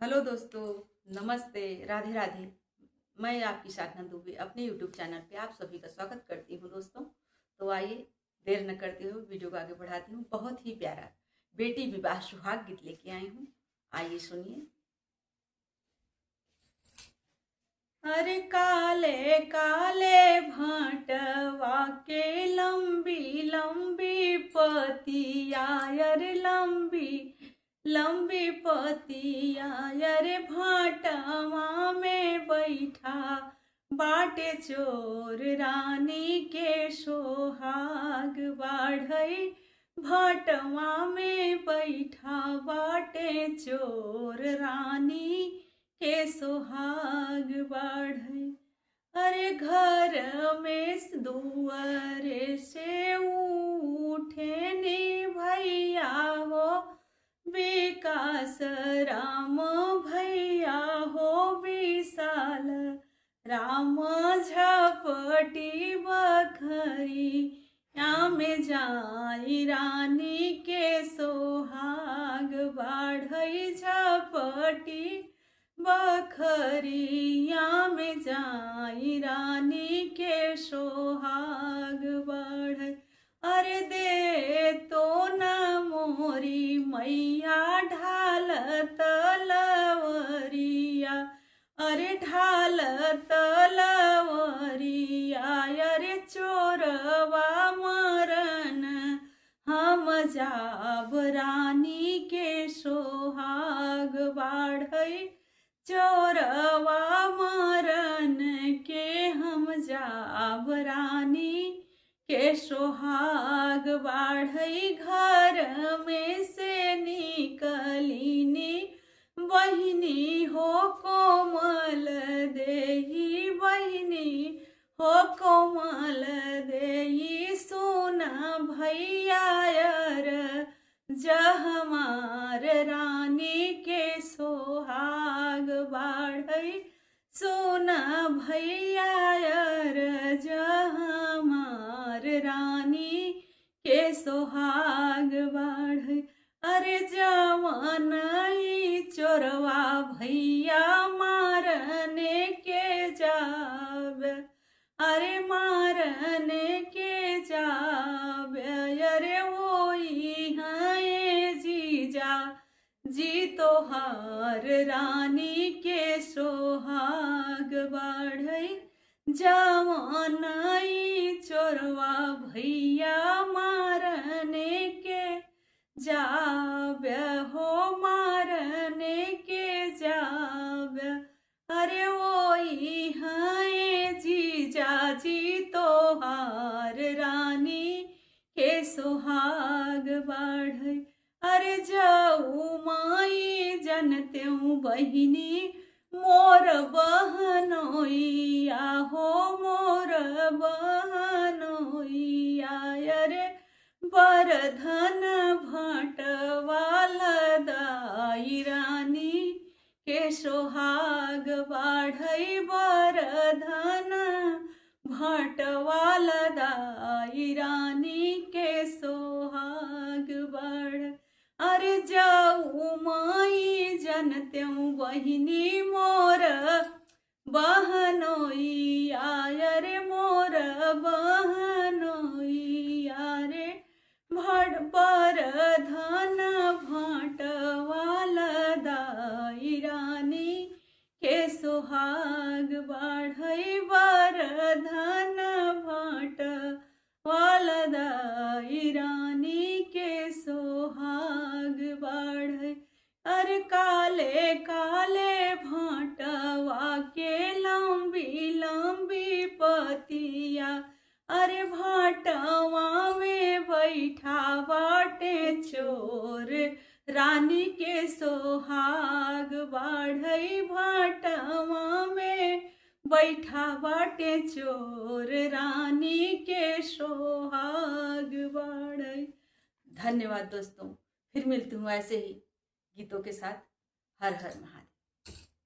Hello दोस्तों, नमस्ते, राधे राधे। मैं आपकी साधना दुबे अपने यूट्यूब चैनल पे आप सभी का स्वागत करती हूँ दोस्तों। तो आइए देर न करते हुए वीडियो को आगे बढ़ाती हूँ। बहुत ही प्यारा बेटी विवाह सुहाग गीत लेके आई हूँ, आइए सुनिए। अरे काले काले भाटवा के लंबी लंबी पतिया, अरे लंबी लंबी पतिया, अरे भाटवा में बैठा बाटे चोर रानी के सोहाग बाढ़ई। भाटवा में बैठा बाटे चोर रानी के सोहाग बाढ़ई। अरे घर में दुआरे से उठे नी भैया हो, विकास राम भैया हो, विशाल राम झपटी बखरी या में जाई रानी के सोहाग बाढ़ई। झपटी बखरिया में जाई रानी के सोहाग बाढ़ई। अरे दे तो न मोरी मैया ढाल तलवरिया, अरे ढाल तलवरिया, अरे चोरवा मरन हम जाब रानी के सोहाग बाढ़ई। चोरवा मरन के हम जाब रानी के सोहाग बाढ़ई। घर में से निकलिनी बहिनी हो कोमल देही, बहिनी हो कोमल देही। सुना भैया जहमार रानी के सोहाग बाढ़ई। सुना भैया जहमार रानी के सोहाग बाढ़ई। अरे जवानई चोरवा भैया मारने के जाब, अरे मारने के जाब। अरे वही है जीजा जी तोहार रानी के सोहाग बाढ़ई। जवानई चोरवा भैया मारने के जाब हो, मारने के जाब। अरे वही है जीजा जी तोहार रानी के सोहाग बाढ़ई। अरे जाऊ माई जनतेऊ बहिनी मोर बहनोइया हो, मोर बहनोइया। अरे बरधन भटवाल दाई रानी के सोहाग बाढ़ई। बरधन भटवाल दाई रानी के सोहाग बाढ़। अरे जाऊ माई जनतेऊ बहिनी मोर बहनोइया, अरे मोर बहनोइया। रे बरधन भटवाल दाई रानी के सोहाग बाढ़ई। बरधन भटवाल दाई रानी के सोहाग बाढ़ई। अरे काले काले भाटवा के लंबी लंबी पतिया, अरे भाटवा में बैठा बाटे चोर रानी के सोहाग बाढ़ई। भाटवा में बैठा बाटे चोर रानी के सोहाग बाढ़ई। धन्यवाद दोस्तों, फिर मिलती हूँ ऐसे ही गीतों के साथ। हर हर महादेव।